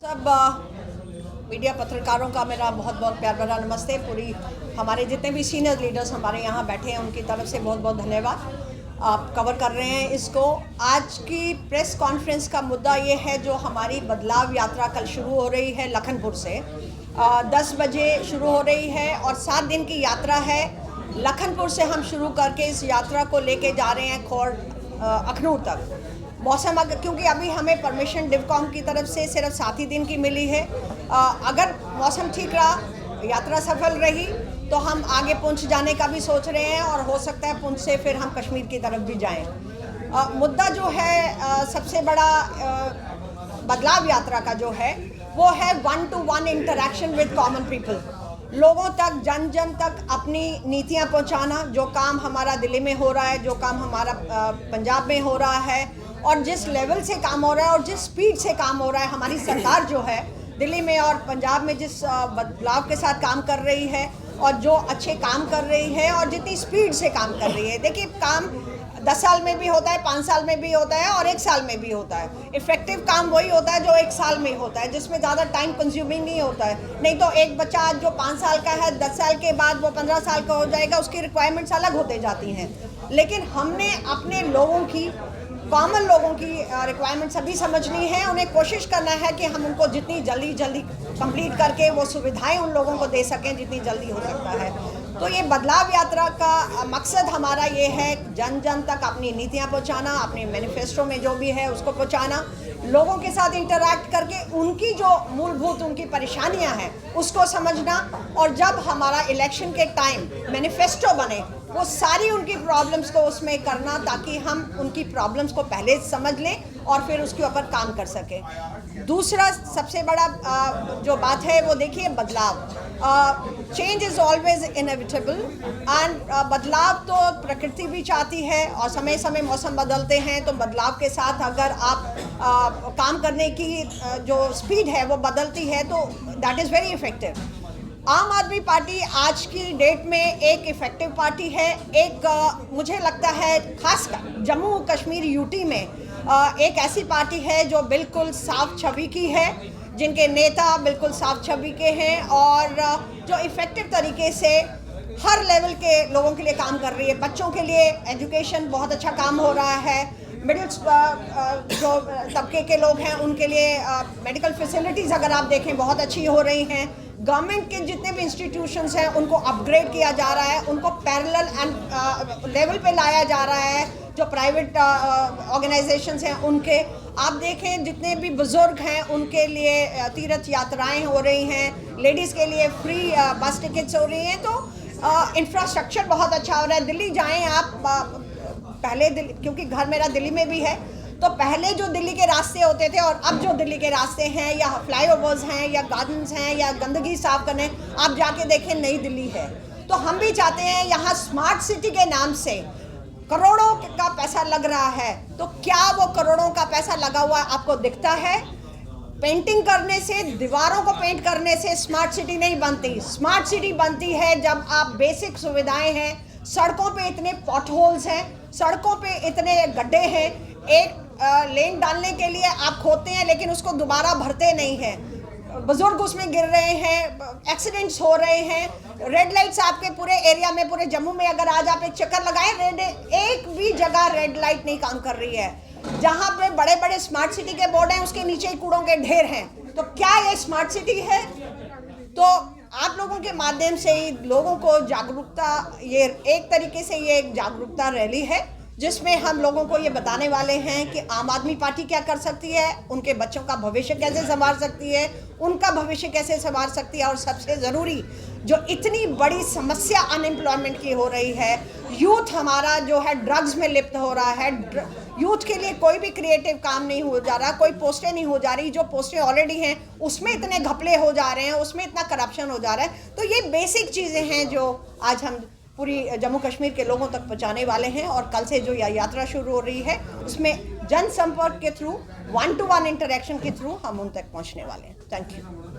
सब मीडिया पत्रकारों का मेरा बहुत बहुत प्यार भरा नमस्ते। पूरी हमारे जितने भी सीनियर लीडर्स हमारे यहाँ बैठे हैं उनकी तरफ से बहुत बहुत धन्यवाद। आप कवर कर रहे हैं इसको। आज की प्रेस कॉन्फ्रेंस का मुद्दा ये है, जो हमारी बदलाव यात्रा कल शुरू हो रही है लखनपुर से 10 बजे शुरू हो रही है और 7 दिन की यात्रा है। लखनपुर से हम शुरू करके इस यात्रा को लेके जा रहे हैं अखनूर तक। मौसम क्योंकि अभी हमें परमिशन डिवकॉम की तरफ से सिर्फ 7 ही दिन की मिली है। अगर मौसम ठीक रहा, यात्रा सफल रही, तो हम आगे पुंछ जाने का भी सोच रहे हैं और हो सकता है पुंछ से फिर हम कश्मीर की तरफ भी जाएं। मुद्दा जो है सबसे बड़ा बदलाव यात्रा का जो है वो है 1-to-1 interaction with common people. लोगों तक, जन जन तक अपनी नीतियां पहुंचाना। जो काम हमारा दिल्ली में हो रहा है, जो काम हमारा पंजाब में हो रहा है और जिस लेवल से काम हो रहा है और जिस स्पीड से काम हो रहा है, हमारी सरकार जो है दिल्ली में और पंजाब में जिस बदलाव के साथ काम कर रही है और जो अच्छे काम कर रही है और जितनी स्पीड से काम कर रही है। देखिए, काम 10 साल में भी होता है, 5 साल में भी होता है और 1 साल में भी होता है। इफेक्टिव काम वही होता है जो 1 साल में होता है, जिसमें ज़्यादा टाइम कंज्यूमिंग नहीं होता है। नहीं तो एक बच्चा आज जो 5 साल का है, 10 साल के बाद वो 15 साल का हो जाएगा, उसकी रिक्वायरमेंट्स अलग होते जाती हैं। लेकिन हमने अपने लोगों की, कॉमन लोगों की रिक्वायरमेंट सभी समझनी है। उन्हें कोशिश करना है कि हम उनको जितनी जल्दी कंप्लीट करके वो सुविधाएं उन लोगों को दे सकें जितनी जल्दी हो सकता है। तो ये बदलाव यात्रा का मकसद हमारा ये है, जन जन तक अपनी नीतियां पहुंचाना, अपने मैनिफेस्टो में जो भी है उसको पहुंचाना, लोगों के साथ इंटरैक्ट करके उनकी जो मूलभूत उनकी परेशानियां हैं उसको समझना। और जब हमारा इलेक्शन के टाइम मैनिफेस्टो बने, वो सारी उनकी प्रॉब्लम्स को उसमें करना, ताकि हम उनकी प्रॉब्लम्स को पहले समझ लें और फिर उसके ऊपर काम कर सकें। दूसरा सबसे बड़ा जो बात है वो देखिए, बदलाव। Change is always inevitable and बदलाव तो प्रकृति भी चाहती है और समय समय मौसम बदलते हैं, तो बदलाव के साथ अगर आप काम करने की जो स्पीड है वो बदलती है तो दैट इज़ वेरी इफेक्टिव। आम आदमी पार्टी आज की डेट में एक इफेक्टिव पार्टी है। एक मुझे लगता है खासकर जम्मू कश्मीर यूटी में एक ऐसी पार्टी है जो बिल्कुल साफ छवि की है, जिनके नेता बिल्कुल साफ छवि के हैं और जो इफ़ेक्टिव तरीके से हर लेवल के लोगों के लिए काम कर रही है। बच्चों के लिए एजुकेशन बहुत अच्छा काम हो रहा है। मिडिल जो तबके के लोग हैं उनके लिए मेडिकल फैसिलिटीज़ अगर आप देखें बहुत अच्छी हो रही हैं। गवर्नमेंट के जितने भी इंस्टीट्यूशंस हैं उनको अपग्रेड किया जा रहा है, उनको पैरेलल एंड लेवल पे लाया जा रहा है। जो प्राइवेट ऑर्गेनाइजेशंस हैं उनके आप देखें, जितने भी बुज़ुर्ग हैं उनके लिए तीर्थ यात्राएं हो रही हैं, लेडीज़ के लिए फ्री बस टिकट्स हो रही हैं। तो इंफ्रास्ट्रक्चर बहुत अच्छा हो रहा है। दिल्ली जाएँ आप, पहले क्योंकि घर मेरा दिल्ली में भी है, तो पहले जो दिल्ली के रास्ते होते थे और अब जो दिल्ली के रास्ते हैं, या फ्लाईओवर्स हैं या गार्डन्स हैं या गंदगी साफ करने, आप जाके देखें नई दिल्ली है। तो हम भी चाहते हैं, यहाँ स्मार्ट सिटी के नाम से करोड़ों का पैसा लग रहा है, तो क्या वो करोड़ों का पैसा लगा हुआ आपको दिखता है? पेंटिंग करने से, दीवारों को पेंट करने से स्मार्ट सिटी नहीं बनती। स्मार्ट सिटी बनती है जब आप बेसिक सुविधाएं हैं, सड़कों पे इतने पॉटहोल्स हैं, सड़कों पे इतने गड्ढे हैं, एक लेन डालने के लिए आप खोदते हैं लेकिन उसको दोबारा भरते नहीं हैं, बुजुर्ग उसमें गिर रहे हैं, एक्सीडेंट्स हो रहे हैं। रेड लाइट्स आपके पूरे एरिया में, पूरे जम्मू में अगर आज आप एक चक्कर लगाएं, एक भी जगह रेड लाइट नहीं काम कर रही है। जहाँ पे बड़े बड़े स्मार्ट सिटी के बोर्ड हैं उसके नीचे ही कूड़ों के ढेर हैं। तो क्या ये स्मार्ट सिटी है? तो आप लोगों के माध्यम से ही लोगों को जागरूकता, ये एक तरीके से ये एक जागरूकता रैली है जिसमें हम लोगों को ये बताने वाले हैं कि आम आदमी पार्टी क्या कर सकती है, उनके बच्चों का भविष्य कैसे संवार सकती है, उनका भविष्य कैसे संवार सकती है, और सबसे ज़रूरी जो इतनी बड़ी समस्या अनएम्प्लॉयमेंट की हो रही है, यूथ हमारा जो है ड्रग्स में लिप्त हो रहा है। यूथ के लिए कोई भी क्रिएटिव काम नहीं हो जा रहा, कोई पोस्टें नहीं हो जा रही, जो पोस्टें ऑलरेडी हैं उसमें इतने घपले हो जा रहे हैं, उसमें इतना करप्शन हो जा रहा है। तो ये बेसिक चीज़ें हैं जो आज हम पूरी जम्मू कश्मीर के लोगों तक पहुंचाने वाले हैं और कल से जो यात्रा शुरू हो रही है उसमें जनसंपर्क के थ्रू, 1-to-1 इंटरेक्शन के थ्रू हम उन तक पहुंचने वाले हैं। Thank you.